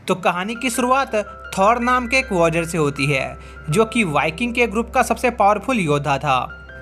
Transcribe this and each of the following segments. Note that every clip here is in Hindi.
तो कहानी की शुरुआत थॉर नाम के एक वॉरियर से होती है, जो कि वाइकिंग के ग्रुप का सबसे पावरफुल योद्धा था।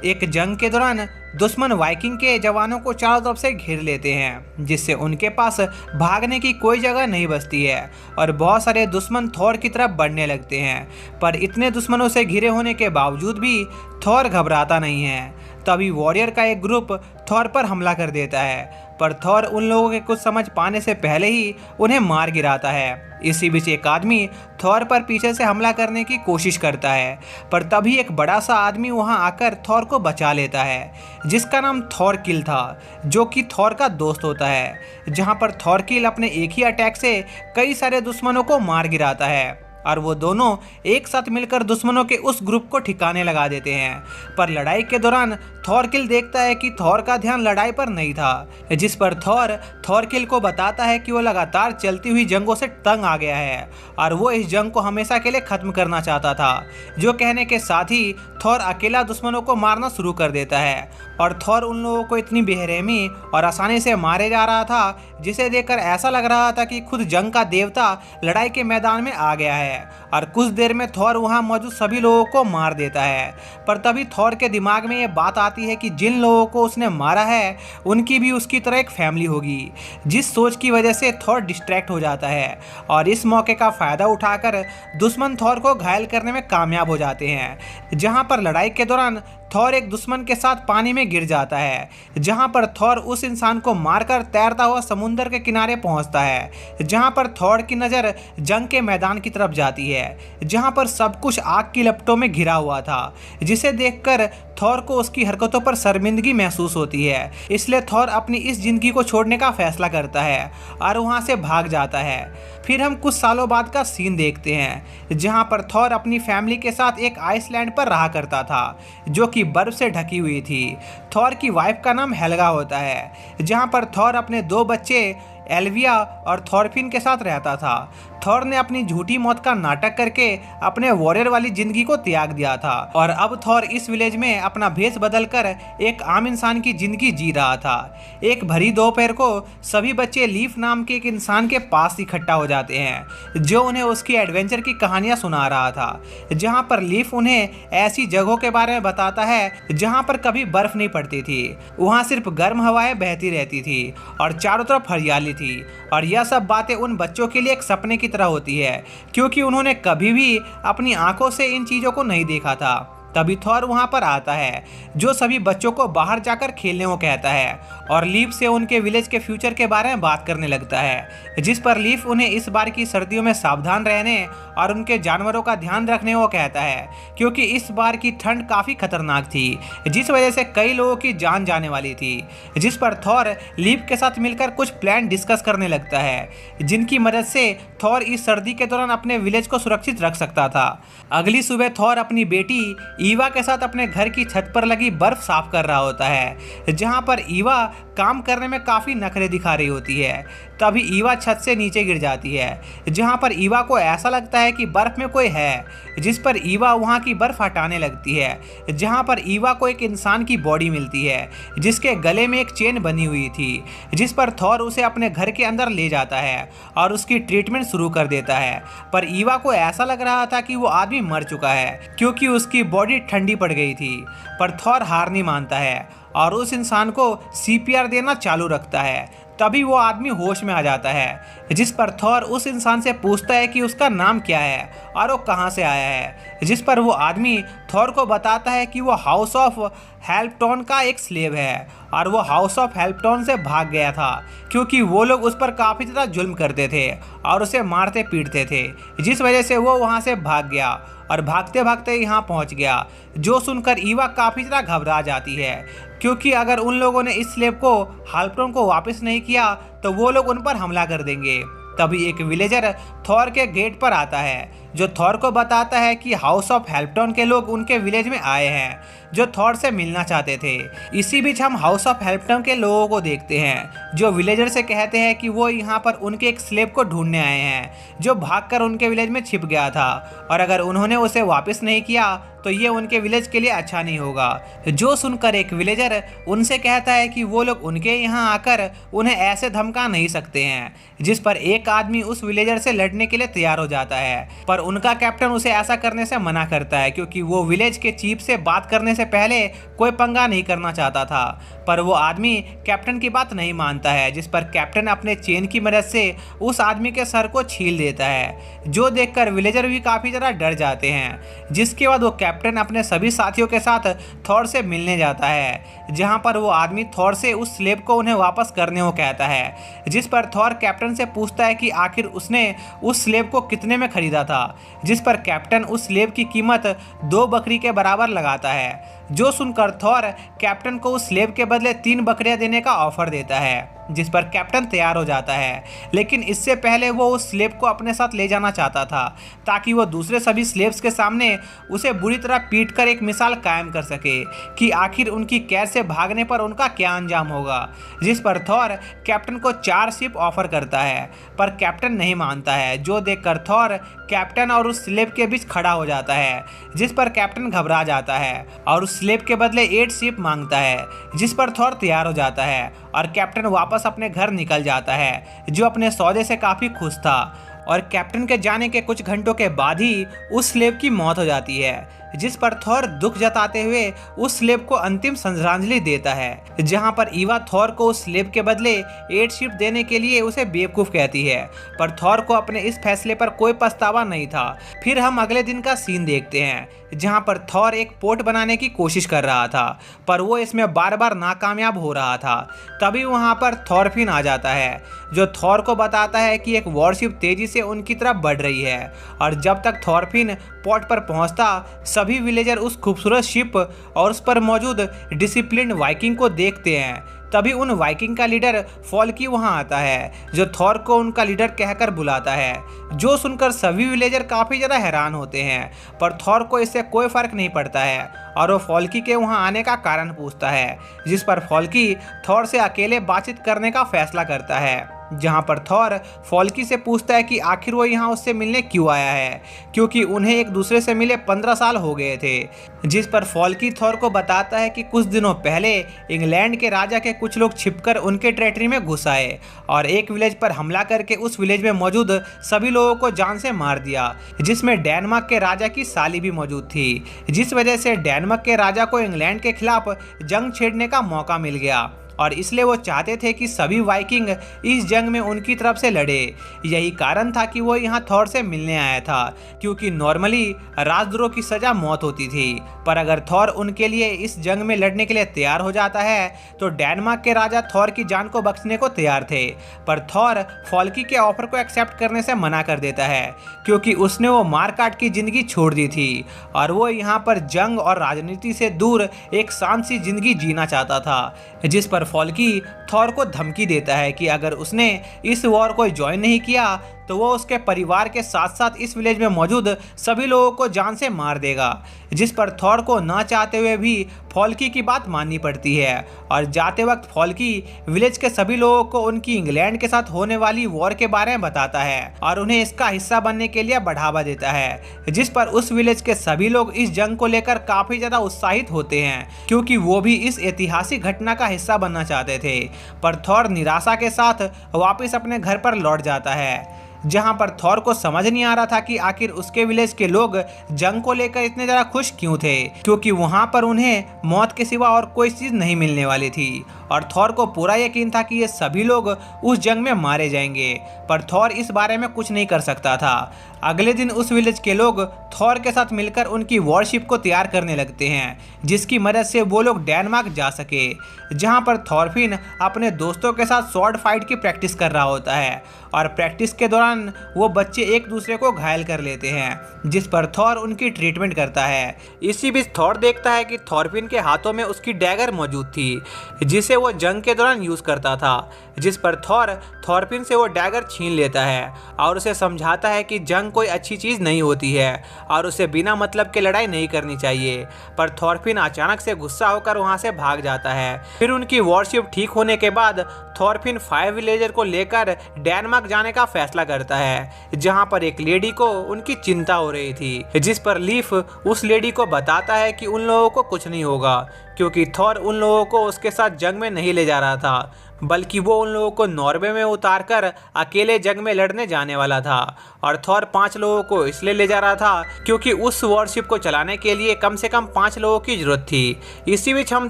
एक जंग के दौरान दुश्मन वाइकिंग के जवानों को चारों तरफ से घेर लेते हैं, जिससे उनके पास भागने की कोई जगह नहीं बचती है और बहुत सारे दुश्मन थॉर की तरफ बढ़ने लगते हैं। पर इतने दुश्मनों से घिरे होने के बावजूद भी थॉर घबराता नहीं है। तभी वॉरियर का एक ग्रुप थॉर पर हमला कर देता है, पर थॉर उन लोगों के कुछ समझ पाने से पहले ही उन्हें मार गिराता है। इसी बीच एक आदमी थॉर पर पीछे से हमला करने की कोशिश करता है, पर तभी एक बड़ा सा आदमी वहां आकर थॉर को बचा लेता है, जिसका नाम थॉरकिल था, जो कि थॉर का दोस्त होता है। जहां पर थॉरकिल अपने एक ही अटैक से कई सारे दुश्मनों को मार गिराता है और वो दोनों एक साथ मिलकर दुश्मनों के उस ग्रुप को ठिकाने लगा देते हैं। पर लड़ाई के दौरान थॉरकिल देखता है कि थॉर का ध्यान लड़ाई पर नहीं था, जिस पर थॉरकिल को बताता है कि वो लगातार चलती हुई जंगों से तंग आ गया है और वो इस जंग को हमेशा के लिए खत्म करना चाहता था। जो कहने के साथ ही थॉर अकेला दुश्मनों को मारना शुरू कर देता है और थॉर उन लोगों को इतनी बेरहमी और आसानी से मारे जा रहा था, जिसे देखकर ऐसा लग रहा था कि खुद जंग का देवता लड़ाई के मैदान में आ गया है और कुछ देर में थॉर वहां मौजूद सभी लोगों को मार देता है। पर तभी थॉर के दिमाग में ये बात आती है कि जिन लोगों को उसने मारा है उनकी भी उसकी तरह एक फैमिली होगी, जिस सोच की वजह से थॉर डिस्ट्रैक्ट हो जाता है और इस मौके का फायदा उठाकर दुश्मन थॉर को घायल करने में कामयाब हो जाते हैं। जहां पर लड़ाई के दौरान थॉर एक दुश्मन के साथ पानी में गिर जाता है, जहां पर थॉर उस इंसान को मारकर तैरता हुआ समुद्र के किनारे पहुंचता है। जहां पर थॉर की नज़र जंग के मैदान की तरफ जाती है, जहां पर सब कुछ आग की लपटों में घिरा हुआ था, जिसे देखकर थॉर को उसकी हरकतों पर शर्मिंदगी महसूस होती है। इसलिए थॉर अपनी इस जिंदगी को छोड़ने का फैसला करता है और वहां से भाग जाता है। फिर हम कुछ सालों बाद का सीन देखते हैं, जहां पर थॉर अपनी फैमिली के साथ एक आइसलैंड पर रहा करता था, जो कि बर्फ से ढकी हुई थी। थॉर की वाइफ का नाम हेल्गा होता है, जहां पर थॉर अपने 2 बच्चे एल्विया और थॉरफिन के साथ रहता था। थॉर ने अपनी झूठी मौत का नाटक करके अपने वॉरियर वाली जिंदगी को त्याग दिया था और अब थॉर इस विलेज में अपना भेष बदलकर एक आम इंसान की जिंदगी जी रहा था। एक भरी दोपहर को सभी बच्चे लीफ नाम के एक इंसान के पास इकट्ठा हो जाते हैं, जो उन्हें उसकी एडवेंचर की कहानियां सुना रहा था। जहां पर लीफ उन्हें ऐसी जगहों के बारे में बताता है जहां पर कभी बर्फ नहीं पड़ती थी, वहां सिर्फ गर्म हवाएं बहती रहती थी और चारों तरफ हरियाली थी। और यह सब बातें उन बच्चों के लिए एक सपने की तरह होती है, क्योंकि उन्होंने कभी भी अपनी आंखों से इन चीजों को नहीं देखा था। तभी थॉर वहां पर आता है, जो सभी बच्चों को बाहर जाकर खेलने को कहता है और लीफ से उनके विलेज के फ्यूचर के बारे में बात करने लगता है, जिस पर लीफ उन्हें इस बार की सर्दियों में सावधान रहने और उनके जानवरों का ध्यान रखने को कहता है, क्योंकि इस बार की ठंड काफ़ी खतरनाक थी, जिस वजह से कई लोगों की जान जाने वाली थी। जिस पर थॉर लीफ के साथ मिलकर कुछ प्लान डिस्कस करने लगता है, जिनकी मदद से थॉर इस सर्दी के दौरान अपने विलेज को सुरक्षित रख सकता था। अगली सुबह थॉर अपनी बेटी ईवा के साथ अपने घर की छत पर लगी बर्फ साफ कर रहा होता है, जहां पर ईवा काम करने में काफ़ी नखरे दिखा रही होती है। तभी ईवा छत से नीचे गिर जाती है, जहां पर ईवा को ऐसा लगता है कि बर्फ में कोई है, जिस पर ईवा वहां की बर्फ हटाने लगती है। जहां पर ईवा को एक इंसान की बॉडी मिलती है, जिसके गले में एक चेन बनी हुई थी, जिस पर थॉर उसे अपने घर के अंदर ले जाता है और उसकी ट्रीटमेंट शुरू कर देता है। पर ईवा को ऐसा लग रहा था कि वो आदमी मर चुका है, क्योंकि उसकी बॉडी ठंडी पड़ गई थी। पर थॉर हार नहीं मानता है और उस इंसान को सीपीआर देना चालू रखता है। तभी वो आदमी होश में आ जाता है, जिस पर थॉर उस इंसान से पूछता है कि उसका नाम क्या है और वो कहाँ से आया है, जिस पर वो आदमी थॉर को बताता है कि वो हाउस ऑफ हेल्पटॉन का एक स्लेव है और वो हाउस ऑफ हेल्पटॉन से भाग गया था, क्योंकि वो लोग उस पर काफ़ी ज़्यादा जुल्म करते थे और उसे मारते पीटते थे, जिस वजह से वो वहाँ से भाग गया और भागते भागते यहाँ पहुँच गया। जो सुनकर ईवा काफ़ी ज़्यादा घबरा जाती है, क्योंकि अगर उन लोगों ने इस स्लेव को हेल्पटॉन को वापस नहीं किया तो वो लोग उन पर हमला कर देंगे। तभी एक विलेजर थॉर के गेट पर आता है, जो थॉर को बताता है कि हाउस ऑफ हेल्पटॉन के लोग उनके विलेज में आए हैं, जो थॉर से मिलना चाहते थे। इसी बीच हम हाउस ऑफ हेल्पटॉन के लोगों को देखते हैं, जो विलेजर से कहते हैं कि वो यहाँ पर उनके एक स्लेव को ढूंढने आए हैं, जो भागकर उनके विलेज में छिप गया था और अगर उन्होंने उसे वापस नहीं किया तो ये उनके विलेज के लिए अच्छा नहीं होगा। जो सुनकर एक विलेजर उनसे कहता है कि वो लोग उनके यहाँ आकर उन्हें ऐसे धमका नहीं सकते हैं, जिस पर एक एक आदमी उस विलेजर से लड़ने के लिए तैयार हो जाता है, पर उनका कैप्टन उसे ऐसा करने से मना करता है क्योंकि वो विलेज के चीफ से बात करने से पहले कोई पंगा नहीं करना चाहता था। पर वो आदमी कैप्टन की बात नहीं मानता है, जिस पर कैप्टन अपने चेन की मदद से उस आदमी के सर को छील देता है, जो देखकर विलेजर भी काफी ज़्यादा डर जाते हैं। जिसके बाद वो कैप्टन अपने सभी साथियों के साथ थॉर से मिलने जाता है, जहां पर वो आदमी थॉर से उस स्लेब को उन्हें वापस करने को कहता है। जिस पर थॉर कैप्टन से पूछता है कि आखिर उसने उस स्लेब को कितने में खरीदा था, जिस पर कैप्टन उस स्लेब की कीमत 2 बकरी के बराबर लगाता है। जो सुनकर थॉर कैप्टन को उस स्लेब के बदले 3 बकरियां देने का ऑफर देता है, जिस पर कैप्टन तैयार हो जाता है। लेकिन इससे पहले वो उस स्लेब को अपने साथ ले जाना चाहता था, ताकि वो दूसरे सभी स्लेब्स के सामने उसे बुरी तरह पीट कर एक मिसाल कायम कर सके कि आखिर उनकी कैद से भागने पर उनका क्या अंजाम होगा। जिस पर थॉर कैप्टन को 4 शिप ऑफर करता है, पर कैप्टन नहीं मानता है, जो देखकर थॉर कैप्टन और उस स्लेब के बीच खड़ा हो जाता है। जिस पर कैप्टन घबरा जाता है और उस स्लेब के बदले 8 शिप मांगता है, जिस पर थॉर तैयार हो जाता है और कैप्टन वापस अपने घर निकल जाता है, जो अपने सौदे से काफी खुश था। और कैप्टन के जाने के कुछ घंटों के बाद ही उस स्लेब की मौत हो जाती है, जिस पर थॉर दुख जताते हुए उस स्लेब को अंतिम श्रद्धांजलि देता है। जहां पर ईवा थॉर को उस स्लेब के बदले 8 शिप देने के लिए उसे बेवकूफ कहती है, पर थॉर को अपने इस फैसले पर कोई पछतावा नहीं था। फिर हम अगले दिन का सीन देखते हैं, जहां पर थॉर एक पोर्ट बनाने की कोशिश कर रहा था, पर वो इसमें बार बार नाकामयाब हो रहा था। तभी वहां पर थॉरफिन आ जाता है, जो थॉर को बताता है कि एक वॉरशिप तेजी से उनकी तरफ बढ़ रही है। और जब तक थॉरफिन पोर्ट पर पहुंचता, सभी विलेजर उस खूबसूरत शिप और उस पर मौजूद डिसिप्लिन्ड वाइकिंग को देखते हैं। तभी उन वाइकिंग का लीडर फॉल्की वहां आता है, जो थॉर को उनका लीडर कहकर बुलाता है। जो सुनकर सभी विलेजर काफी ज्यादा हैरान होते हैं, पर थॉर को इससे कोई फर्क नहीं पड़ता है और वो फॉल्की के वहां आने का कारण पूछता है। जिस पर फॉल्की थॉर से अकेले बातचीत करने का फैसला करता है, जहां पर थॉर फॉल्की से पूछता है कि आखिर वो यहाँ उससे मिलने क्यों आया है, क्योंकि उन्हें एक दूसरे से मिले 15 साल हो गए थे। जिस पर फॉल्की थॉर को बताता है कि कुछ दिनों पहले इंग्लैंड के राजा के कुछ लोग छिपकर उनके टेरिटरी में घुस आए और एक विलेज पर हमला करके उस विलेज में मौजूद सभी लोगों को जान से मार दिया, जिसमें डेनमार्क के राजा की साली भी मौजूद थी। जिस वजह से डेनमार्क के राजा को इंग्लैंड के खिलाफ जंग छेड़ने का मौका मिल गया और इसलिए वो चाहते थे कि सभी वाइकिंग इस जंग में उनकी तरफ से लड़े। यही कारण था कि वो यहाँ थॉर से मिलने आया था, क्योंकि नॉर्मली राजद्रोह की सजा मौत होती थी, पर अगर थॉर उनके लिए इस जंग में लड़ने के लिए तैयार हो जाता है तो डेनमार्क के राजा थॉर की जान को बख्शने को तैयार थे। पर थॉर फॉल्की के ऑफर को एक्सेप्ट करने से मना कर देता है, क्योंकि उसने वो मारकाट की जिंदगी छोड़ दी थी और वो यहाँ पर जंग और राजनीति से दूर एक शांत सी जिंदगी जीना चाहता था। जिस पर फॉल्की थॉर को धमकी देता है कि अगर उसने इस वॉर को ज्वाइन नहीं किया तो वो उसके परिवार के साथ साथ इस विलेज में मौजूद सभी लोगों को जान से मार देगा। जिस पर थॉर को ना चाहते हुए भी फॉल्की की बात माननी पड़ती है और जाते वक्त फॉल्की विलेज के सभी लोगों को उनकी इंग्लैंड के साथ होने वाली वॉर के बारे में बताता है और उन्हें इसका हिस्सा बनने के लिए बढ़ावा देता है। जिस पर उस विलेज के सभी लोग इस जंग को लेकर काफी ज्यादा उत्साहित होते हैं, क्योंकि वो भी इस ऐतिहासिक घटना का हिस्सा बनना चाहते थे। पर थॉर निराशा के साथ वापस अपने घर पर लौट जाता है, जहां पर थॉर को समझ नहीं आ रहा था कि आखिर उसके विलेज के लोग जंग को लेकर इतने ज्यादा खुश क्यों थे, क्योंकि वहां पर उन्हें मौत के सिवा और कोई चीज नहीं मिलने वाली थी और थॉर को पूरा यकीन था कि ये सभी लोग उस जंग में मारे जाएंगे। पर थॉर इस बारे में कुछ नहीं कर सकता था। अगले दिन उस विलेज के लोग थॉर के साथ मिलकर उनकी वॉरशिप को तैयार करने लगते हैं, जिसकी मदद से वो लोग डेनमार्क जा सके, जहां पर थॉरफिन अपने दोस्तों के साथ स्वॉर्ड फाइट की प्रैक्टिस कर रहा होता है और प्रैक्टिस के दौरान वो बच्चे एक दूसरे को घायल कर लेते हैं, जिस पर थॉर उनकी ट्रीटमेंट करता है। इसी बीच थॉर देखता है कि थॉरफिन के हाथों में उसकी डैगर मौजूद थी, जिसे वो जंग के दौरान यूज करता था। जिस पर थॉर थॉरफिन से वो डैगर छीन लेता है और उसे समझाता है कि जंग कोई अच्छी चीज नहीं होती है और उसे बिना मतलब के लड़ाई नहीं करनी चाहिए। पर थॉरफिन अचानक से गुस्सा होकर वहां से भाग जाता है। फिर उनकी वॉरशिप ठीक होने के बाद थॉरफिन 5 विलेजर को लेकर डेनमार्क जाने का फैसला करता है, जहां पर एक लेडी को उनकी चिंता हो रही थी। जिस पर लीफ उस लेडी को बताता है कि उन लोगों को कुछ नहीं होगा, क्योंकि थॉर उन लोगों को उसके साथ जंग में नहीं ले जा रहा था, बल्कि वो उन लोगों को नॉर्वे में उतारकर अकेले जंग में लड़ने जाने वाला था। और थॉर 5 लोगों को इसलिए ले जा रहा था क्योंकि उस वॉरशिप को चलाने के लिए कम से कम 5 लोगों की जरूरत थी। इसी बीच हम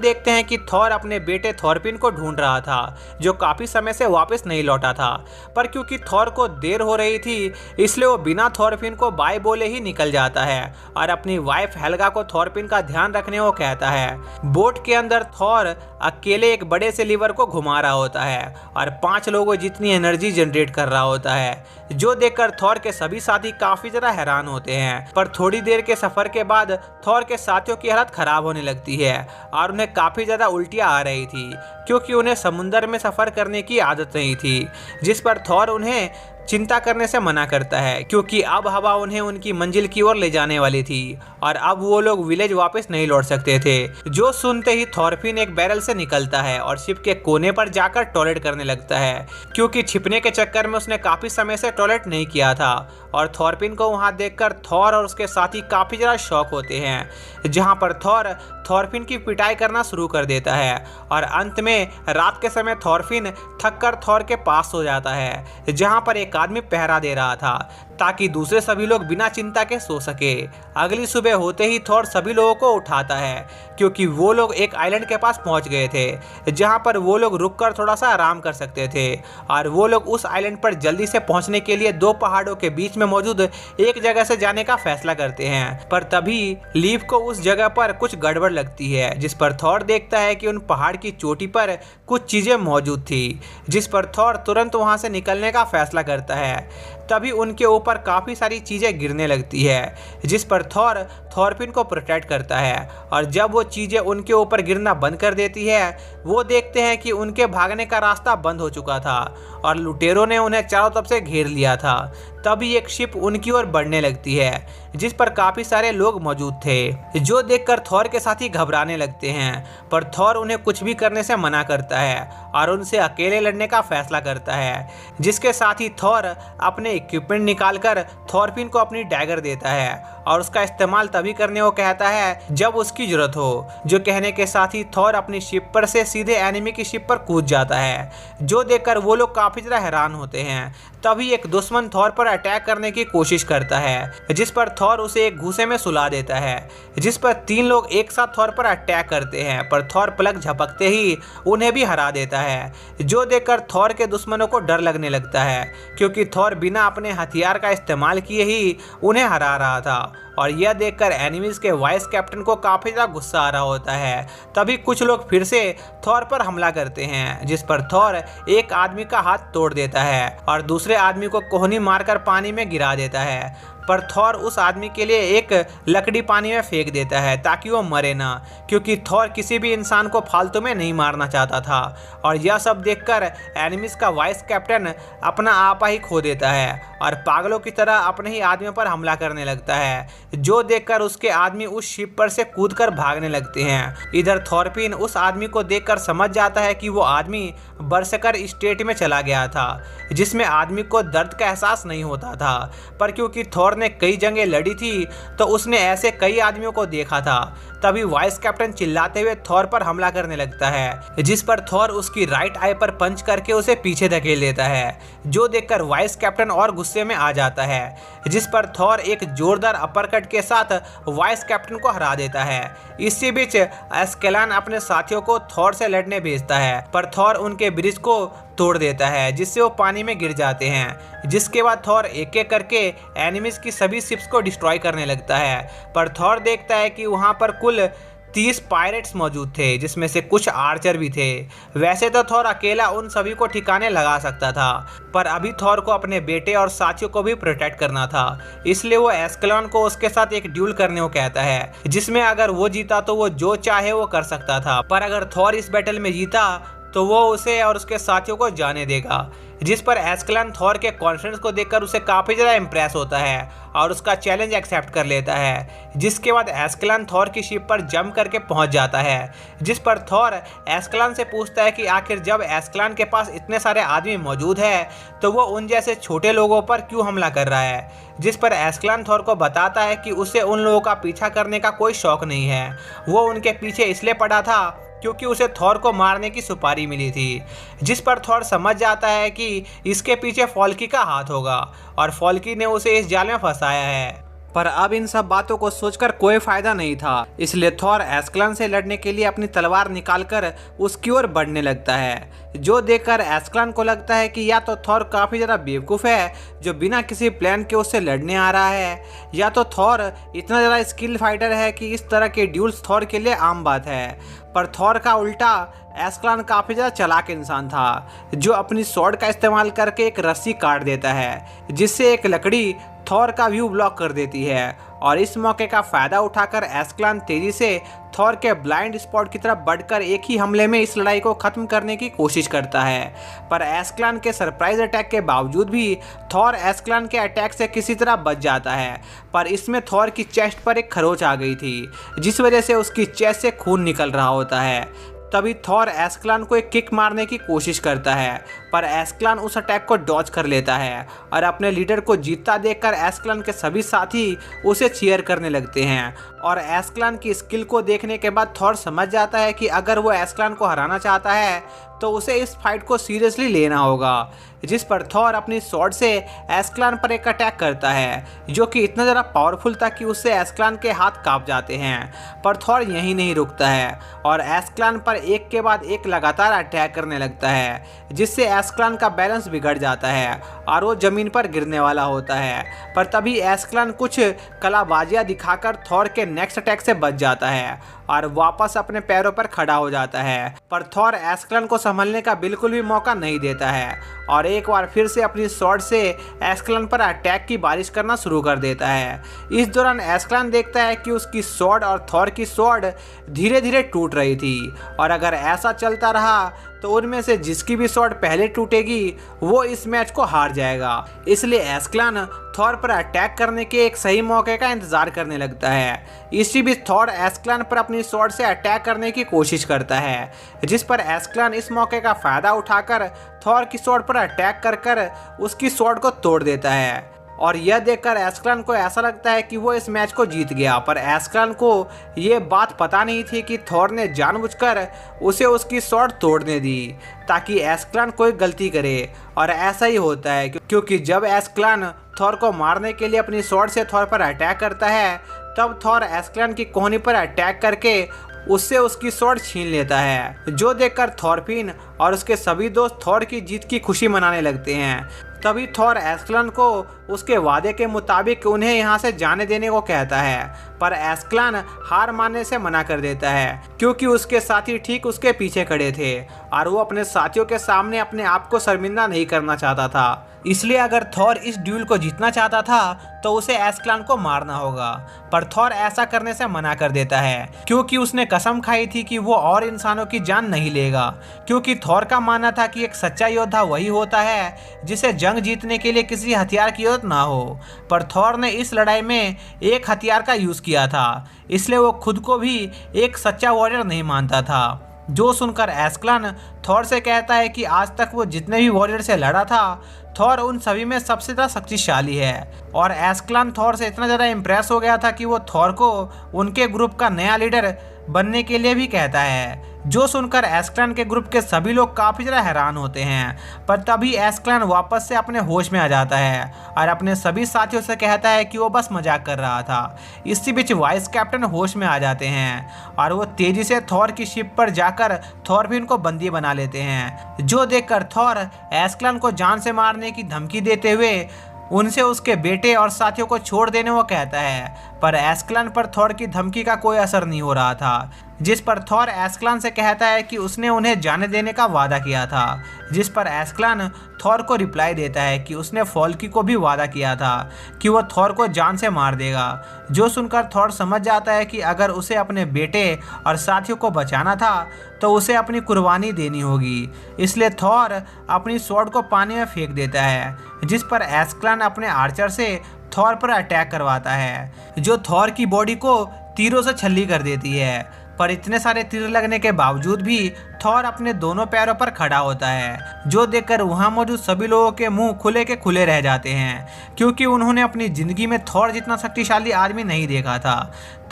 देखते हैं कि थॉर अपने बेटे थॉरफिन को ढूंढ रहा था, जो काफी समय से वापस नहीं लौटा था। पर क्योंकि थॉर को देर हो रही थी, इसलिए वो बिना थॉरफिन को बाय बोले ही निकल जाता है और अपनी वाइफ हेल्गा को थॉरफिन का ध्यान रखने को कहता है। बोट के अंदर थॉर अकेले एक बड़े से लीवर को घुमा रहा होता है और 5 लोगों जितनी एनर्जी जनरेट कर रहा होता है, जो देखकर थॉर के सभी साथी काफी ज्यादा हैरान होते हैं। पर थोड़ी देर के सफर के बाद थॉर के साथियों की हालत खराब होने लगती है और उन्हें काफी ज्यादा उल्टियां आ रही थी, क्योंकि उन्हें समुद्र में सफर करने की आदत नहीं थी। जिस पर थॉर उन्हें चिंता करने से मना करता है, क्योंकि अब हवा उन्हें उनकी मंजिल की ओर ले जाने वाली थी और अब वो लोग विलेज वापस नहीं लौट सकते थे। जो सुनते ही थॉरफिन एक बैरल से निकलता है और शिप के कोने पर जाकर टॉयलेट करने लगता है, क्योंकि छिपने के चक्कर में उसने काफी समय से टॉयलेट नहीं किया था। और थॉरफिन को वहां देखकर थॉर और उसके साथी काफी ज्यादा शॉक होते हैं, जहां पर थॉर थॉरफिन की पिटाई करना शुरू कर देता है और अंत में रात के समय थॉरफिन थककर थॉर के पास सो जाता है, जहां पर एक आदमी पहरा दे रहा था ताकि दूसरे सभी लोग बिना चिंता के सो सके। अगली सुबह होते ही थॉर सभी लोगों को उठाता है, क्योंकि वो लोग एक आइलैंड के पास पहुंच गए थे, जहां पर वो लोग रुककर थोड़ा सा आराम कर सकते थे। और वो लोग उस आइलैंड पर जल्दी से पहुंचने के लिए 2 पहाड़ों के बीच में मौजूद एक जगह से जाने का फैसला करते हैं। पर तभी लीव को उस जगह पर कुछ गड़बड़ लगती है, जिस पर थॉर देखता है कि उन पहाड़ की चोटी पर कुछ चीजें मौजूद थी, जिस पर थॉर तुरंत वहां से निकलने का फैसला करता है। तभी उनके ऊपर काफी सारी चीजें गिरने लगती है, जिस पर थॉर थॉरफिन को प्रोटेक्ट करता है। और जब वो चीजें उनके ऊपर गिरना बंद कर देती है, वो देखते हैं कि उनके भागने का रास्ता बंद हो चुका था और लुटेरों ने उन्हें चारों तरफ से घेर लिया था। तभी एक शिप उनकी ओर बढ़ने लगती है, जिस पर काफी सारे लोग मौजूद थे, जो देखकर थॉर के साथी घबराने लगते हैं। पर थॉर उन्हें कुछ भी करने से मना करता है और उनसे अकेले लड़ने का फैसला करता है, जिसके साथ ही थॉर अपने इक्विपमेंट निकालकर थॉरफिन को अपनी डैगर देता है और उसका इस्तेमाल तभी करने को कहता है जब उसकी जरूरत हो। जो कहने के साथ ही थॉर अपनी शिप पर से सीधे एनिमी की शिप पर कूद जाता है, जो देखकर वो लोग काफी ज्यादा हैरान होते हैं। तभी एक दुश्मन थॉर पर अटैक करने की कोशिश करता है, जिस पर थॉर उसे एक घूसे में सुला देता है, जिस पर 3 लोग एक साथ थॉर पर अटैक करते हैं। पर थॉर पलक झपकते ही उन्हें भी हरा देता है, जो देखकर थॉर के दुश्मनों को डर लगने लगता है, क्योंकि थॉर बिना अपने हथियार का इस्तेमाल किए ही उन्हें हरा रहा था। और यह देखकर एनिमीज के वाइस कैप्टन को काफी ज्यादा गुस्सा आ रहा होता है। तभी कुछ लोग फिर से थॉर पर हमला करते हैं, जिस पर थॉर एक आदमी का हाथ तोड़ देता है और दूसरे आदमी को कोहनी मारकर पानी में गिरा देता है। पर थॉर उस आदमी के लिए एक लकड़ी पानी में फेंक देता है ताकि वो मरे ना, क्योंकि थॉर किसी भी इंसान को फालतू में नहीं मारना चाहता था। और यह सब देखकर एनिमीज का वाइस कैप्टन अपना आपा ही खो देता है और पागलों की तरह अपने ही आदमियों पर हमला करने लगता है, जो देखकर उसके आदमी उस शिप पर से कूदकर भागने लगते हैं। इधर थॉरफिन उस आदमी को देखकर समझ जाता है कि वो आदमी बरसकर स्टेट में चला गया था, जिसमें आदमी को दर्द का एहसास नहीं होता था। पर क्योंकि थॉर ने कई जंगें लड़ी थी, तो उसने ऐसे कई आदमियों को देखा था। तभी वाइस कैप्टन चिल्लाते हुए थॉर पर हमला करने लगता है, जिस पर थॉर उसकी राइट आई पर पंच करके उसे पीछे धकेल देता है, जो देखकर वाइस कैप्टन और गुस्से में आ जाता है, जिस पर थॉर एक जोरदार अपरकट के साथ वाइस कैप्टन को हरा देता है। इसी बीच एस्केलान अपने साथियों को थॉर से लड़ने भेजता है, पर थॉर उनके ब्रिज को तोड़ देता है, जिससे वो पानी में गिर जाते हैं। जिसके बाद थॉर एक एक करके एनिमीज की सभी शिप्स को डिस्ट्रॉय करने लगता है। पर थॉर देखता है कि वहां पर कुल 30 पायरेट्स मौजूद थे, जिसमें से कुछ आर्चर भी थे। वैसे तो थॉर अकेला उन सभी को ठिकाने लगा सकता था, पर अभी थॉर को अपने बेटे और साथियों को भी प्रोटेक्ट करना था, इसलिए वो एस्केलॉन को उसके साथ एक ड्यूल करने को कहता है, जिसमें अगर वो जीता तो वो जो चाहे वो कर सकता था, पर अगर थॉर इस बैटल में जीता तो वो उसे और उसके साथियों को जाने देगा। जिस पर एस्केलान थॉर के कॉन्फिडेंस को देखकर उसे काफ़ी ज़्यादा इम्प्रेस होता है और उसका चैलेंज एक्सेप्ट कर लेता है। जिसके बाद एस्केलान थॉर की शिप पर जंप करके पहुंच जाता है, जिस पर थॉर एस्केलान से पूछता है कि आखिर जब एस्केलान के पास इतने सारे आदमी मौजूद है तो वो उन जैसे छोटे लोगों पर क्यों हमला कर रहा है। जिस पर एस्केलान थॉर को बताता है कि उसे उन लोगों का पीछा करने का कोई शौक नहीं है, वो उनके पीछे इसलिए पड़ा था क्योंकि उसे थॉर को मारने की सुपारी मिली थी, जिस पर थॉर समझ जाता है कि इसके पीछे फॉल्की का हाथ होगा और फॉल्की ने उसे इस जाल में फंसाया है। पर अब इन सब बातों को सोचकर कोई फायदा नहीं था, इसलिए थॉर एस्कलन से लड़ने के लिए अपनी तलवार निकालकर उसकी ओर बढ़ने लगता है, जो देखकर एस्कलन को लगता है कि या तो थॉर काफ़ी ज़्यादा बेवकूफ़ है जो बिना किसी प्लान के उससे लड़ने आ रहा है, या तो थॉर इतना ज़्यादा स्किल फाइटर है कि इस तरह के ड्यूल्स थॉर के लिए आम बात है। पर थॉर का उल्टा एस्कलन काफ़ी ज़्यादा चालाक इंसान था, जो अपनी स्वॉर्ड का इस्तेमाल करके एक रस्सी काट देता है, जिससे एक लकड़ी थॉर का व्यू ब्लॉक कर देती है। और इस मौके का फ़ायदा उठाकर एस्कलन तेज़ी से थॉर के ब्लाइंड स्पॉट की तरफ बढ़कर एक ही हमले में इस लड़ाई को ख़त्म करने की कोशिश करता है। पर एस्कलन के सरप्राइज अटैक के बावजूद भी थॉर एस्कलन के अटैक से किसी तरह बच जाता है, पर इसमें थॉर की चेस्ट पर एक खरोच आ गई थी, जिस वजह से उसकी चेस्ट से खून निकल रहा होता है। तभी थॉर एस्कलन को एक किक मारने की कोशिश करता है, पर एस्कलन उस अटैक को डॉज कर लेता है और अपने लीडर को जीतता देखकर एस्कलन के सभी साथी उसे चीयर करने लगते हैं। और एस्कलन की स्किल को देखने के बाद थॉर समझ जाता है कि अगर वो एस्कलन को हराना चाहता है तो उसे इस फाइट को सीरियसली लेना होगा, जिस पर थॉर अपनी स्वॉर्ड से एस्कलन पर एक अटैक करता है, जो कि इतना ज़्यादा पावरफुल था कि उससे एस्कलन के हाथ कांप जाते हैं। पर थॉर यहीं नहीं रुकता है और एस्कलन पर एक के बाद एक लगातार अटैक करने लगता है, जिससे एस्कलन का बैलेंस बिगड़ जाता है और वो ज़मीन पर गिरने वाला होता है। पर तभी एस्कलन कुछ कलाबाजियाँ दिखाकर थॉर के नेक्स्ट अटैक से बच जाता है और वापस अपने पैरों पर खड़ा हो जाता है। पर थॉर एस्कलन को संभलने का बिल्कुल भी मौका नहीं देता है और एक बार फिर से अपनी स्वॉर्ड से एस्कलन पर अटैक की बारिश करना शुरू कर देता है। इस दौरान एस्कलन देखता है कि उसकी स्वॉर्ड और थॉर की स्वॉर्ड धीरे धीरे टूट रही थी और अगर ऐसा चलता रहा तो उनमें से जिसकी भी स्वॉर्ड पहले टूटेगी वो इस मैच को हार जाएगा। इसलिए एस्कलन थॉर पर अटैक करने के एक सही मौके का इंतजार करने लगता है। इसी बीच थॉर एस्कलन पर अपनी स्वॉर्ड से अटैक करने की कोशिश करता है, जिस पर एस्कलन इस मौके का फ़ायदा उठाकर थॉर की स्वॉर्ड पर अटैक कर उसकी स्वॉर्ड को तोड़ देता है। और यह देखकर एस्कलन को ऐसा लगता है कि वो इस मैच को जीत गया, पर एस्कलन को ये बात पता नहीं थी कि थॉर ने जानबूझकर उसे उसकी स्वॉर्ड तोड़ने दी ताकि एस्कलन कोई गलती करे। और ऐसा ही होता है क्योंकि जब एस्कलन थॉर को मारने के लिए अपनी स्वॉर्ड से थॉर पर अटैक करता है तब थॉर एस्कलन की कोहनी पर अटैक करके उससे उसकी स्वॉर्ड छीन लेता है, जो देखकर थॉरफिन और उसके सभी दोस्त थॉर की जीत की खुशी मनाने लगते हैं। तभी थॉर एस्कलन को उसके वादे के मुताबिक उन्हें यहाँ से जाने देने को कहता है, पर एस्कलन हार मानने से मना कर देता है क्योंकि उसके साथी ठीक उसके पीछे खड़े थे और वो अपने साथियों के सामने अपने आप को शर्मिंदा नहीं करना चाहता था। इसलिए अगर थॉर इस ड्यूल को जीतना चाहता था तो उसे एस्कलन को मारना होगा, पर थॉर ऐसा करने से मना कर देता है क्योंकि उसने कसम खाई थी कि वो और इंसानों की जान नहीं लेगा, क्योंकि थॉर का मानना था कि एक सच्चा योद्धा वही होता है जिसे जंग जीतने के लिए किसी हथियार की जरूरत ना हो। पर थॉर ने इस लड़ाई में एक हथियार का यूज़ किया था, इसलिए वो खुद को भी एक सच्चा वॉरियर नहीं मानता था। जो सुनकर एस्कलन थॉर से कहता है कि आज तक वो जितने भी वॉरियर से लड़ा था थॉर उन सभी में सबसे ज़्यादा शक्तिशाली है। और एस्कलन थॉर से इतना ज़्यादा इम्प्रेस हो गया था कि वो थॉर को उनके ग्रुप का नया लीडर बनने के लिए भी कहता है। जो सुनकर एस्कलन के ग्रुप के सभी लोग काफ़ी ज़्यादा हैरान होते हैं, पर तभी एस्कलन वापस से अपने होश में आ जाता है और अपने सभी साथियों से कहता है कि वो बस मजाक कर रहा था। इसी बीच वाइस कैप्टन होश में आ जाते हैं और वो तेज़ी से थॉर की शिप पर जाकर थॉरफिन को बंदी बना लेते हैं, जो देखकर थॉर एस्कलन को जान से मारने की धमकी देते हुए उनसे उसके बेटे और साथियों को छोड़ देने को कहता है। पर एस्कलन पर थॉर की धमकी का कोई असर नहीं हो रहा था, जिस पर थॉर एस्कलन से कहता है कि उसने उन्हें जाने देने का वादा किया था, जिस पर एस्कलन थॉर को रिप्लाई देता है कि उसने फॉल्की को भी वादा किया था कि वो थॉर को जान से मार देगा। जो सुनकर थॉर समझ जाता है कि अगर उसे अपने बेटे और साथियों को बचाना था तो उसे अपनी कुर्बानी देनी होगी, इसलिए थॉर अपनी स्वॉर्ड को पानी में फेंक देता है, जिस पर एस्कलन अपने आर्चर से थॉर पर अटैक करवाता है, जो थॉर की बॉडी को तीरों से छल्ली कर देती है। पर इतने सारे तीर लगने के बावजूद भी थॉर अपने दोनों पैरों पर खड़ा होता है, जो देखकर वहां मौजूद सभी लोगों के मुंह खुले के खुले रह जाते हैं, क्योंकि उन्होंने अपनी जिंदगी में थॉर जितना शक्तिशाली आदमी नहीं देखा था।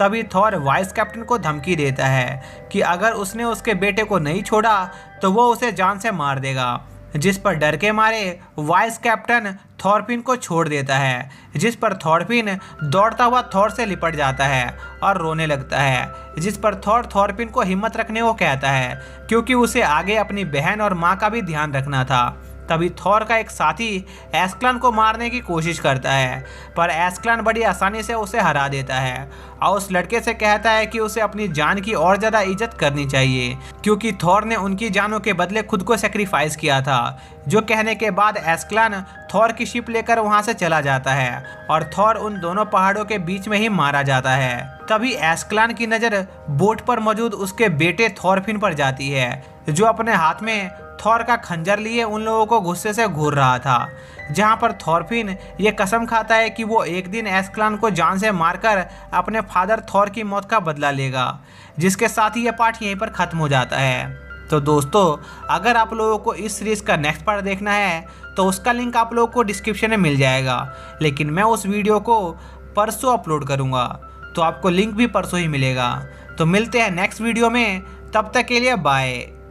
तभी थॉर वाइस कैप्टन को धमकी देता है कि अगर उसने उसके बेटे को नहीं छोड़ा तो वो उसे जान से मार देगा, जिस पर डर के मारे वाइस कैप्टन थॉरफिन को छोड़ देता है, जिस पर थॉरफिन दौड़ता हुआ थॉर से लिपट जाता है और रोने लगता है, जिस पर थॉर थॉरफिन को हिम्मत रखने को कहता है, क्योंकि उसे आगे अपनी बहन और माँ का भी ध्यान रखना था। तभी थॉर का एक साथी एस्क्लान को मारने की कोशिश करता है, पर एस्क्लान बड़ी आसानी से उसे हरा देता है और उस लड़के से कहता है कि उसे अपनी जान की और ज़्यादा इज्जत करनी चाहिए, क्योंकि थॉर ने उनकी जानों के बदले खुद को सेक्रीफाइस किया था। जो कहने के बाद एस्क्लान थॉर की शिप लेकर वहां से चला जाता है और थॉर उन दोनों पहाड़ों के बीच में ही मारा जाता है। तभी एस्क्लान की नज़र बोट पर मौजूद उसके बेटे थॉरफिन पर जाती है, जो अपने हाथ में थॉर का खंजर लिए उन लोगों को गुस्से से घूर रहा था, जहां पर थॉरफिन ये कसम खाता है कि वो एक दिन एस्क्लान को जान से मारकर अपने फादर थॉर की मौत का बदला लेगा। जिसके साथ ही ये पार्ट यहीं पर ख़त्म हो जाता है। तो दोस्तों, अगर आप लोगों को इस सीरीज़ का नेक्स्ट पार्ट देखना है तो उसका लिंक आप लोगों को डिस्क्रिप्शन में मिल जाएगा, लेकिन मैं उस वीडियो को परसों अपलोड करूँगा, तो आपको लिंक भी परसों ही मिलेगा। तो मिलते हैं नेक्स्ट वीडियो में, तब तक के लिए बाय।